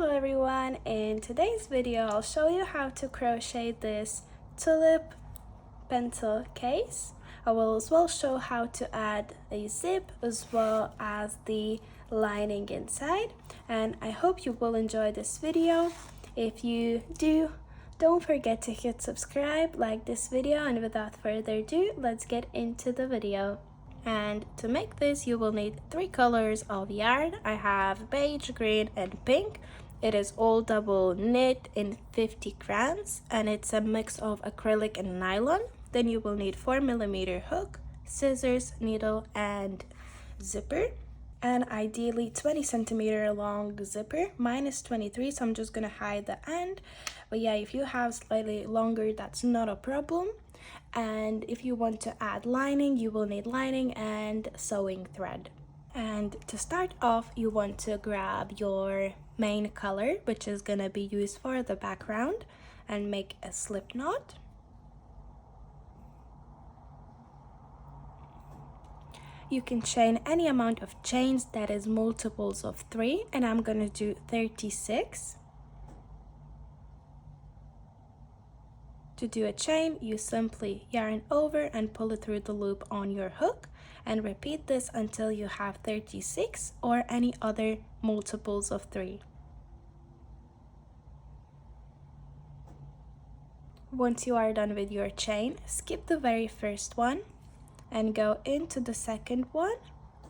Hello everyone, in today's video I'll show you how to crochet this tulip pencil case. I will as well show how to add a zip as well as the lining inside, and I hope you will enjoy this video. If you do, don't forget to hit subscribe, like this video, and without further ado, let's get into the video. And to make this, you will need 3 colors of yarn. I have beige, green, and pink. It is all double knit in 50 grams, and it's a mix of acrylic and nylon. Then you will need 4mm hook, scissors, needle, and zipper, and ideally 20cm long zipper. Mine is 23, so I'm just gonna hide the end, but yeah, if you have slightly longer, that's not a problem. And if you want to add lining, you will need lining and sewing thread. And to start off, you want to grab your main color, which is gonna be used for the background, and make a slip knot. You can chain any amount of chains that is multiples of 3, and I'm gonna do 36. To do a chain, you simply yarn over and pull it through the loop on your hook, and repeat this until you have 36 or any other multiples of 3. Once you are done with your chain, skip the very first one and go into the second one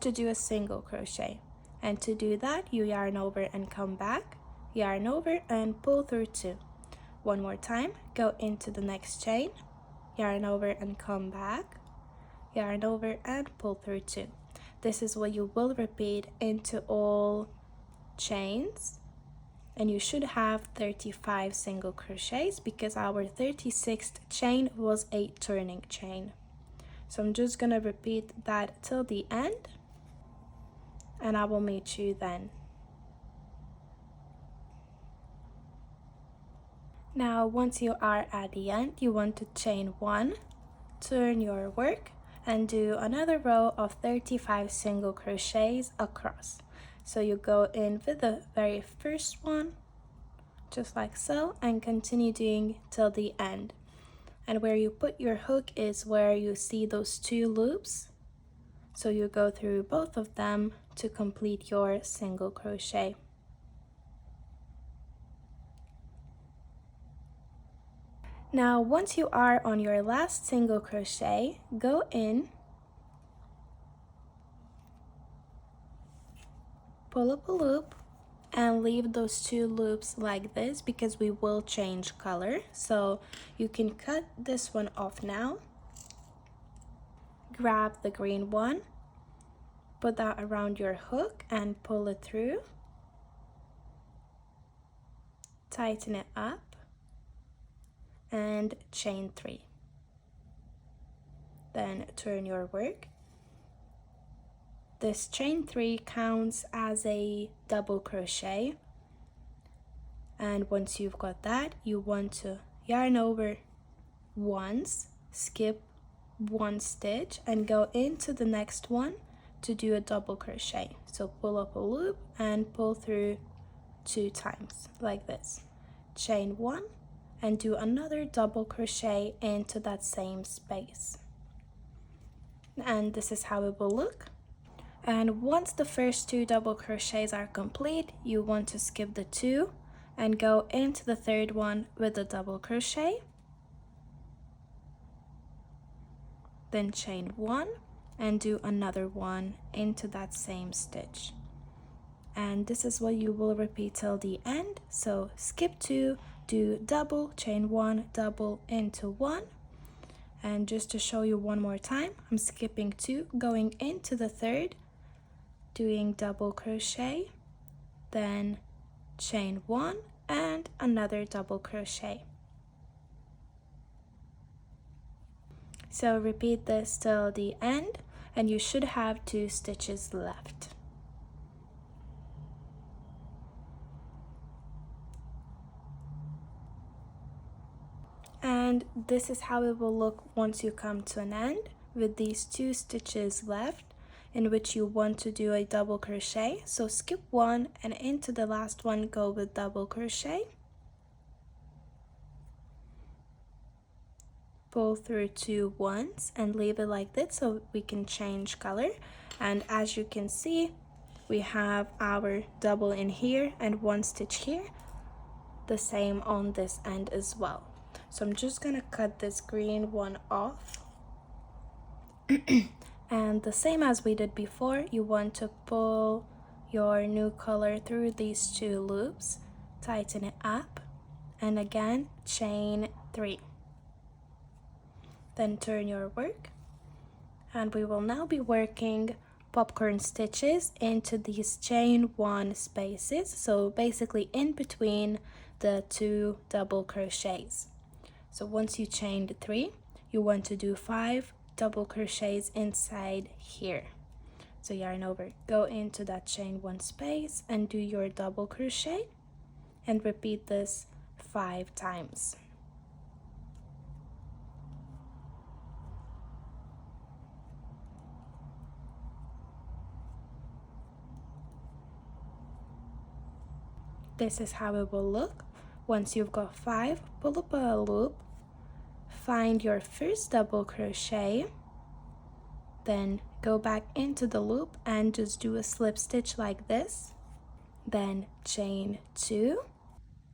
to do a single crochet. And to do that, you yarn over and come back, yarn over and pull through 2. One more time, go into the next chain, yarn over and come back, yarn over and pull through 2. This is what you will repeat into all chains, and you should have 35 single crochets because our 36th chain was a turning chain. So I'm just gonna repeat that till the end, and I will meet you then. Now, once you are at the end, you want to chain 1, turn your work, and do another row of 35 single crochets across. So you go in with the very first one, just like so, and continue doing till the end. And where you put your hook is where you see those 2 loops. So you go through both of them to complete your single crochet. Now, once you are on your last single crochet, go in, pull up a loop, and leave those 2 loops like this because we will change color. So you can cut this one off now, grab the green one, put that around your hook and pull it through, tighten it up, and chain 3. Then turn your work. This chain 3 counts as a double crochet, and once you've got that, you want to yarn over once, skip 1 stitch, and go into the next one to do a double crochet. So pull up a loop and pull through 2 times like this, chain 1, and do another double crochet into that same space. And this is how it will look. And once the first 2 double crochets are complete, you want to skip the 2 and go into the third one with a double crochet, then chain 1 and do another one into that same stitch. And this is what you will repeat till the end. So skip 2, do double, chain 1, double into 1. And just to show you one more time, I'm skipping 2, going into the third, doing double crochet, then chain 1 and another double crochet. So repeat this till the end, and you should have 2 stitches left. And this is how it will look once you come to an end with these 2 stitches left. in which you want to do a double crochet. So skip one and into the last one go with double crochet. Pull through 2 once and leave it like this so we can change color. And as you can see, we have our double in here and 1 stitch here, the same on this end as well. So I'm just gonna cut this green one off. And the same as we did before, you want to pull your new color through these 2 loops, tighten it up, and again chain 3. Then turn your work, and we will now be working popcorn stitches into these chain 1 spaces, so basically in between the 2 double crochets. So once you chained 3, you want to do 5 double crochets inside here. So yarn over, go into that chain 1 space and do your double crochet and repeat this 5 times. This is how it will look. Once you've got 5, pull up a loop, find your first double crochet, then go back into the loop and just do a slip stitch like this, then chain 2,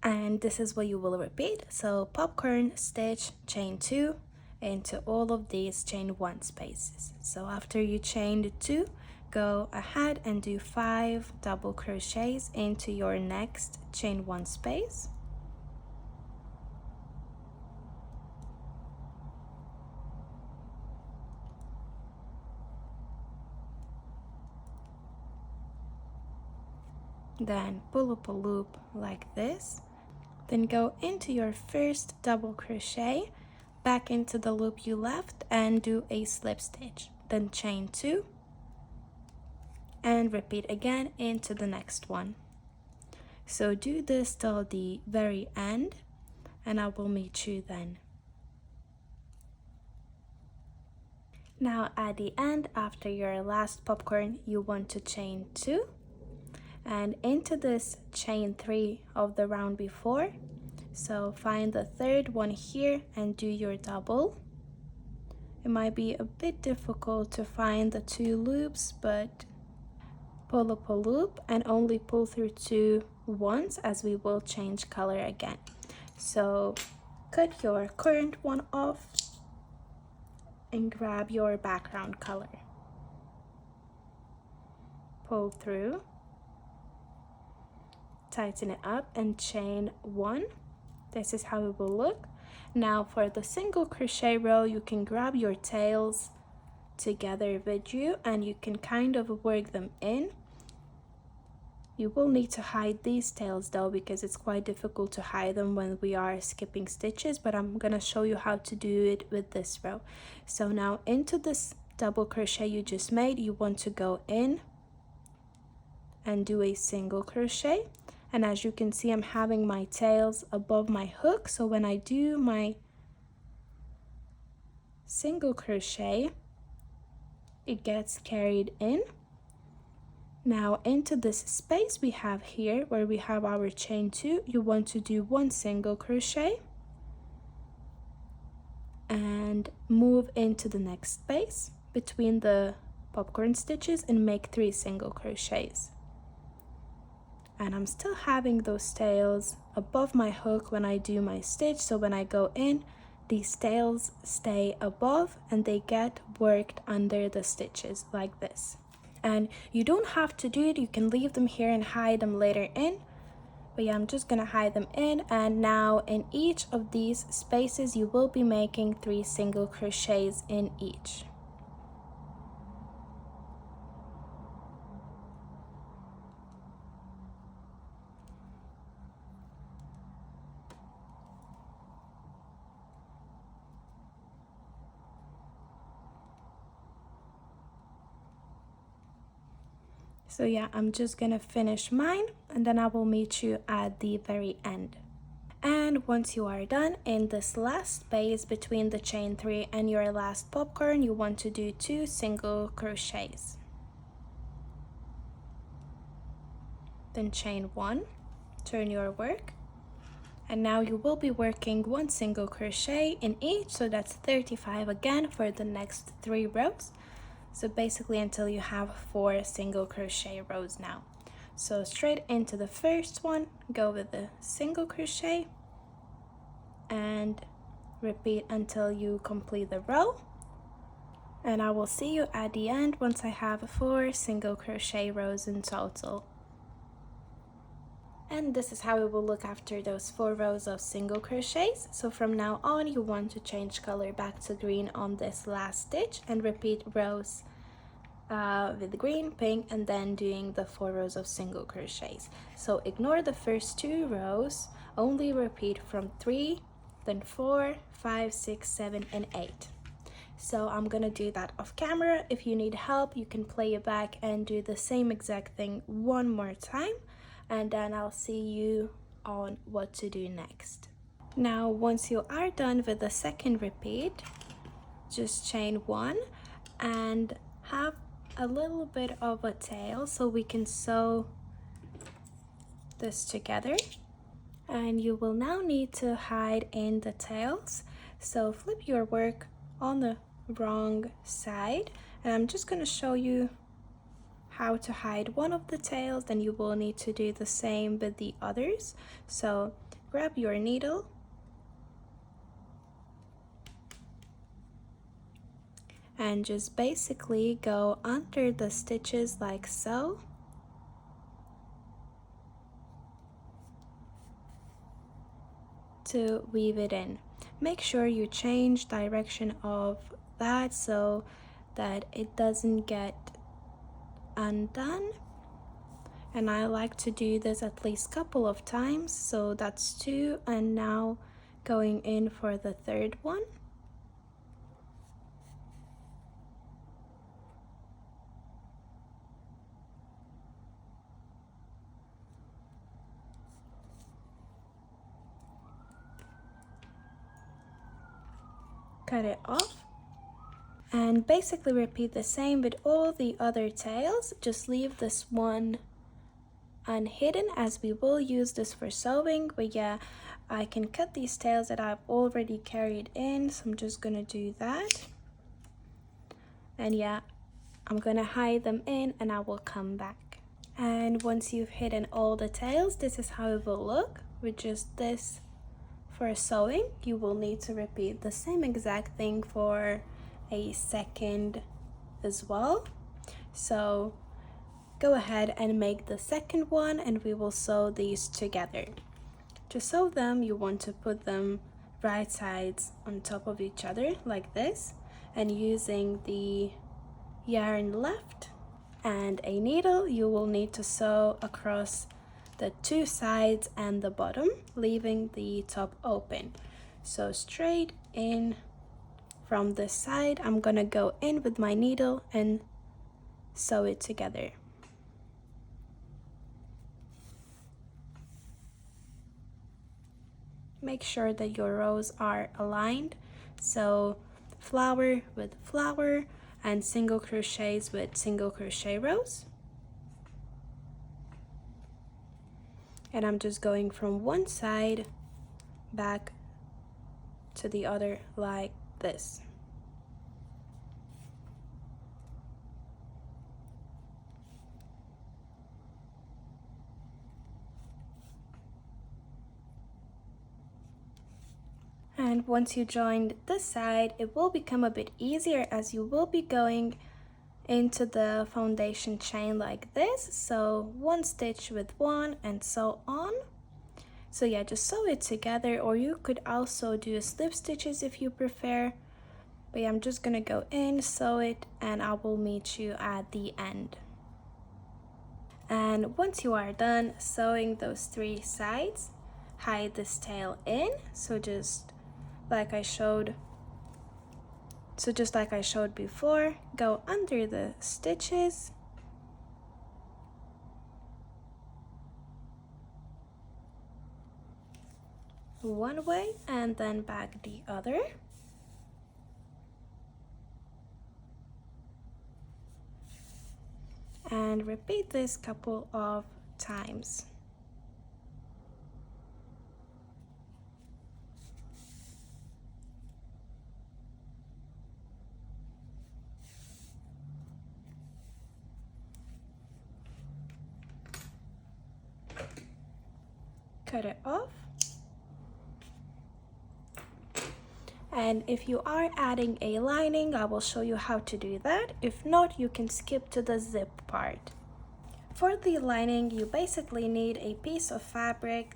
and this is what you will repeat. So popcorn stitch, chain 2 into all of these chain 1 spaces. So after you chained 2, go ahead and do 5 double crochets into your next chain 1 space. Then pull up a loop like this, then go into your first double crochet, back into the loop you left and do a slip stitch, then chain 2 and repeat again into the next one. So do this till the very end and I will meet you then. Now at the end, after your last popcorn, you want to chain 2 and into this chain 3 of the round before. So find the third one here and do your double. It might be a bit difficult to find the 2 loops, but pull up a loop and only pull through 2 once, as we will change color again. So cut your current one off and grab your background color. Pull through, tighten it up and chain 1. This is how it will look. Now for the single crochet row, you can grab your tails together with you and you can kind of work them in. You will need to hide these tails though, because it's quite difficult to hide them when we are skipping stitches, but I'm gonna show you how to do it with this row. So now into this double crochet you just made, you want to go in and do a single crochet. And as you can see, I'm having my tails above my hook, so when I do my single crochet, it gets carried in. Now into this space we have here where we have our chain 2, you want to do 1 single crochet and move into the next space between the popcorn stitches and make 3 single crochets. And I'm still having those tails above my hook when I do my stitch, so when I go in, these tails stay above and they get worked under the stitches like this. And you don't have to do it, you can leave them here and hide them later in, but yeah, I'm just gonna hide them in. And now in each of these spaces you will be making 3 single crochets in each. So yeah, I'm just gonna finish mine and then I will meet you at the very end. And once you are done, in this last space between the chain 3 and your last popcorn, you want to do 2 single crochets. then chain 1, turn your work, and now you will be working 1 single crochet in each, so that's 35 again for the next 3 rows. So basically until you have 4 single crochet rows now. So straight into the first one, go with the single crochet and repeat until you complete the row. And I will see you at the end once I have 4 single crochet rows in total. And this is how it will look after those 4 rows of single crochets. So from now on you want to change color back to green on this last stitch and repeat rows with green, pink, and then doing the 4 rows of single crochets. So ignore the first 2 rows, only repeat from 3, then 4, 5, 6, 7, and 8. So I'm gonna do that off camera. If you need help, you can play it back and do the same exact thing one more time, and then I'll see you on what to do next. Now, once you are done with the second repeat, just chain 1 and have a little bit of a tail so we can sew this together. And you will now need to hide in the tails. So flip your work on the wrong side, and I'm just going to show you how to hide one of the tails, then you will need to do the same with the others. So grab your needle and just basically go under the stitches like so, to weave it in. Make sure you change direction of that so that it doesn't get undone. And I like to do this at least a couple of times, so that's 2, and now going in for the third one. Cut it off and basically repeat the same with all the other tails. Just leave this one unhidden as we will use this for sewing. But yeah, I can cut these tails that I've already carried in, so I'm just gonna do that. And yeah, I'm gonna hide them in and I will come back. And once you've hidden all the tails, this is how it will look with just this. For sewing, you will need to repeat the same exact thing for a second as well. So go ahead and make the second one and we will sew these together. To sew them, you want to put them right sides on top of each other like this, and using the yarn left and a needle, you will need to sew across the 2 sides and the bottom, leaving the top open. So straight in from this side, I'm gonna go in with my needle and sew it together. Make sure that your rows are aligned, so flower with flower and single crochets with single crochet rows. And I'm just going from one side back to the other like this. And once you joined this side, it will become a bit easier as you will be going into the foundation chain like this. So 1 stitch with 1 and so on. So yeah, just sew it together, or you could also do slip stitches if you prefer. But yeah, I'm just gonna go in, sew it, and I will meet you at the end. And once you are done sewing those 3 sides, hide this tail in. So just like I showed before, go under the stitches one way and then back the other. And repeat this couple of times. Cut it off. And if you are adding a lining, I will show you how to do that. If not, you can skip to the zip part. For the lining, you basically need a piece of fabric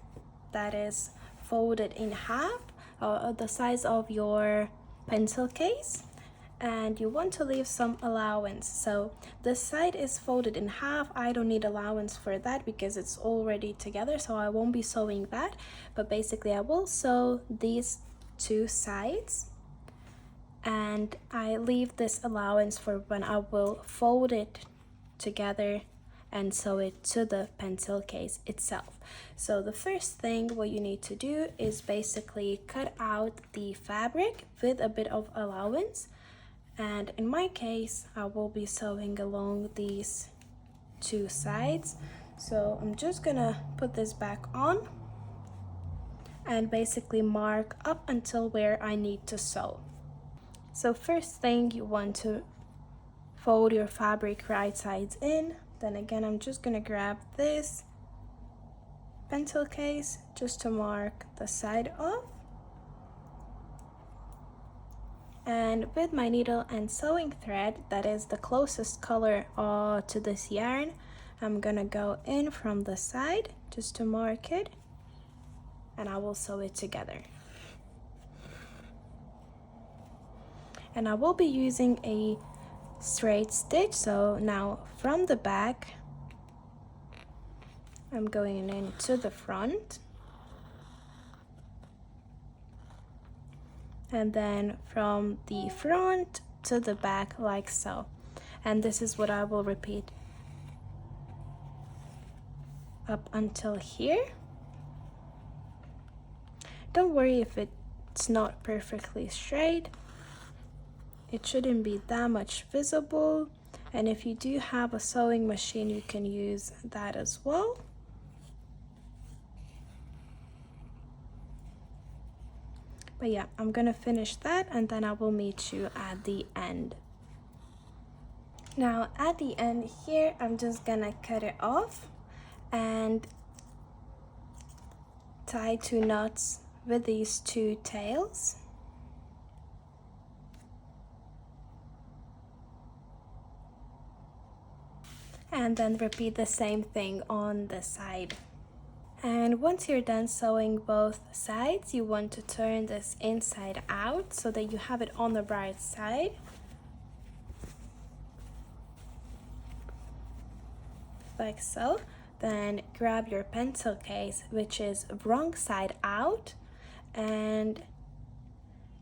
that is folded in half, the size of your pencil case, and you want to leave some allowance. So this side is folded in half. I don't need allowance for that because it's already together, so I won't be sewing that. But basically I will sew these two sides, and I leave this allowance for when I will fold it together and sew it to the pencil case itself. So the first thing what you need to do is basically cut out the fabric with a bit of allowance, and in my case I will be sewing along these two sides. So I'm just gonna put this back on and basically mark up until where I need to sew. So first thing, you want to fold your fabric right sides in. Then again, I'm just gonna grab this pencil case just to mark the side off. And with my needle and sewing thread, that is the closest color to this yarn, I'm gonna go in from the side just to mark it, and I will sew it together. And I will be using a straight stitch. So now from the back, I'm going into the front, and then from the front to the back like so. And this is what I will repeat up until here. Don't worry if it's not perfectly straight. It shouldn't be that much visible, and if you do have a sewing machine, you can use that as well. But yeah, I'm gonna finish that and then I will meet you at the end. Now at the end here, I'm just gonna cut it off and tie 2 knots with these 2 tails. And then repeat the same thing on the side. And once you're done sewing both sides, you want to turn this inside out so that you have it on the right side. Like so. Then grab your pencil case, which is wrong side out, and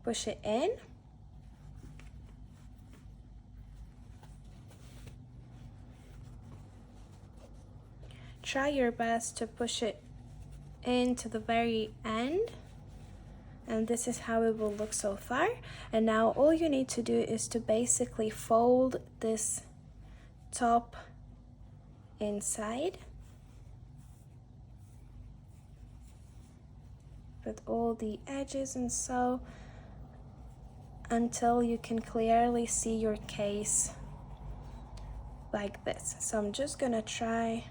push it in. Try your best to push it into the very end, and this is how it will look so far. And now all you need to do is to basically fold this top inside with all the edges and so until you can clearly see your case like this. So I'm just gonna try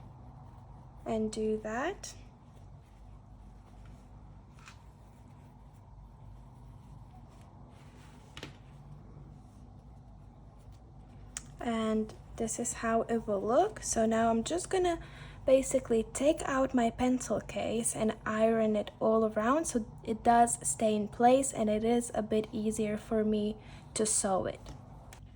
and do that. And this is how it will look. So now I'm just gonna basically take out my pencil case and iron it all around so it does stay in place and it is a bit easier for me to sew it.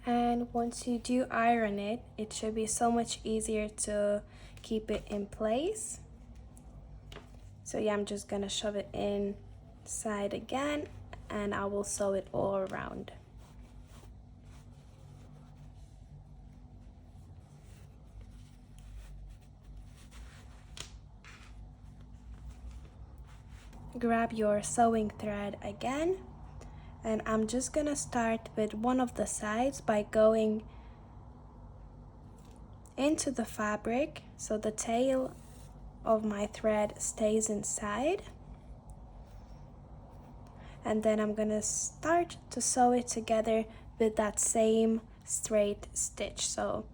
And once you do iron it, it should be so much easier to keep it in place. So yeah, I'm just gonna shove it inside again and I will sew it all around. Grab your sewing thread again, and I'm just gonna start with one of the sides by going into the fabric, so the tail of my thread stays inside. And then I'm gonna start to sew it together with that same straight stitch. So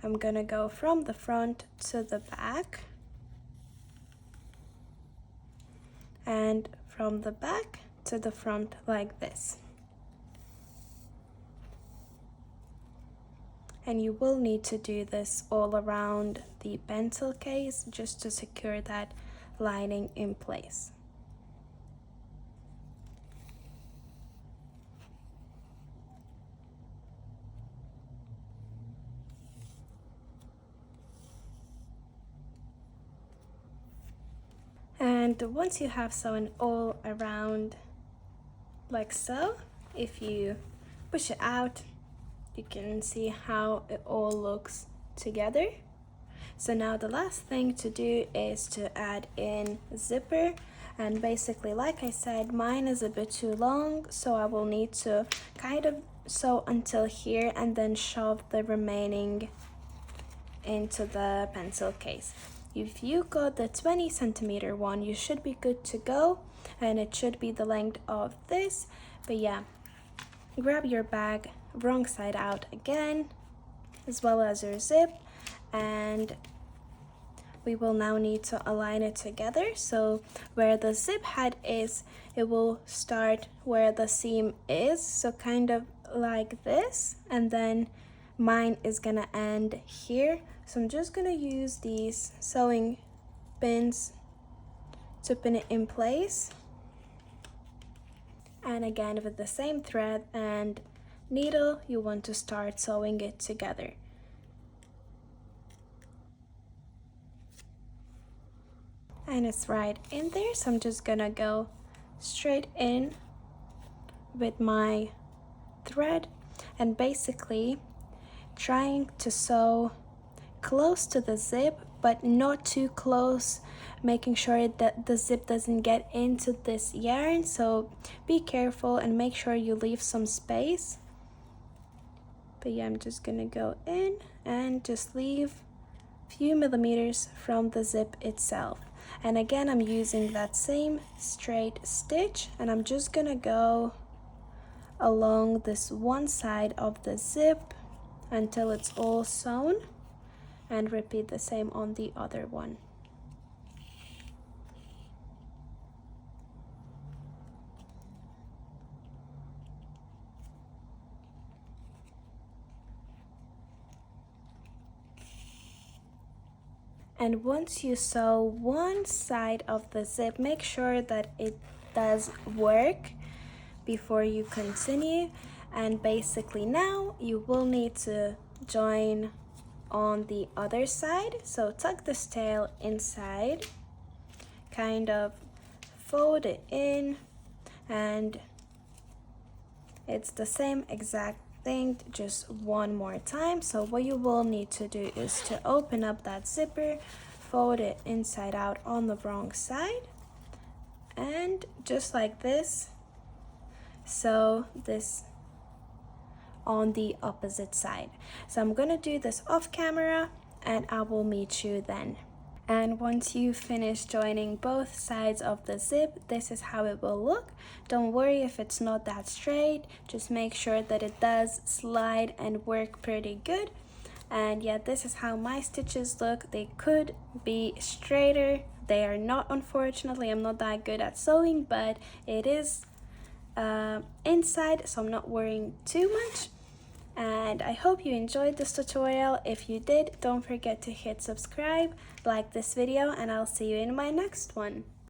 I'm gonna go from the front to the back and from the back to the front like this. And you will need to do this all around the pencil case just to secure that lining in place. And once you have sewn all around like so, if you push it out, you can see how it all looks together. So now the last thing to do is to add in a zipper, and basically, like I said, mine is a bit too long, so I will need to kind of sew until here and then shove the remaining into the pencil case. If you got the 20 centimeter one, you should be good to go, and it should be the length of this. But yeah, grab your bag wrong side out again, as well as your zip, and we will now need to align it together. So where the zip head is, it will start where the seam is, so kind of like this, and then mine is gonna end here. So I'm just gonna use these sewing pins to pin it in place, and again with the same thread and needle you want to start sewing it together. And it's right in there, so I'm just gonna go straight in with my thread and basically trying to sew close to the zip but not too close, making sure that the zip doesn't get into this yarn. So be careful and make sure you leave some space. But yeah, I'm just gonna go in and just leave a few millimeters from the zip itself. And again, I'm using that same straight stitch, and I'm just gonna go along this one side of the zip until it's all sewn, and repeat the same on the other one. And once you sew one side of the zip, make sure that it does work before you continue. And basically now you will need to join on the other side. So tuck this tail inside, kind of fold it in, and it's the same exact thing, just one more time. So what you will need to do is to open up that zipper, fold it inside out on the wrong side, and just like this, sew this on the opposite side. So I'm gonna do this off camera and I will meet you then. And once you finish joining both sides of the zip, this is how it will look. Don't worry if it's not that straight, just make sure that it does slide and work pretty good. And yeah, this is how my stitches look. They could be straighter, they are not, unfortunately. I'm not that good at sewing, but it is inside, so I'm not worrying too much. And I hope you enjoyed this tutorial. If you did, don't forget to hit subscribe, like this video, and I'll see you in my next one.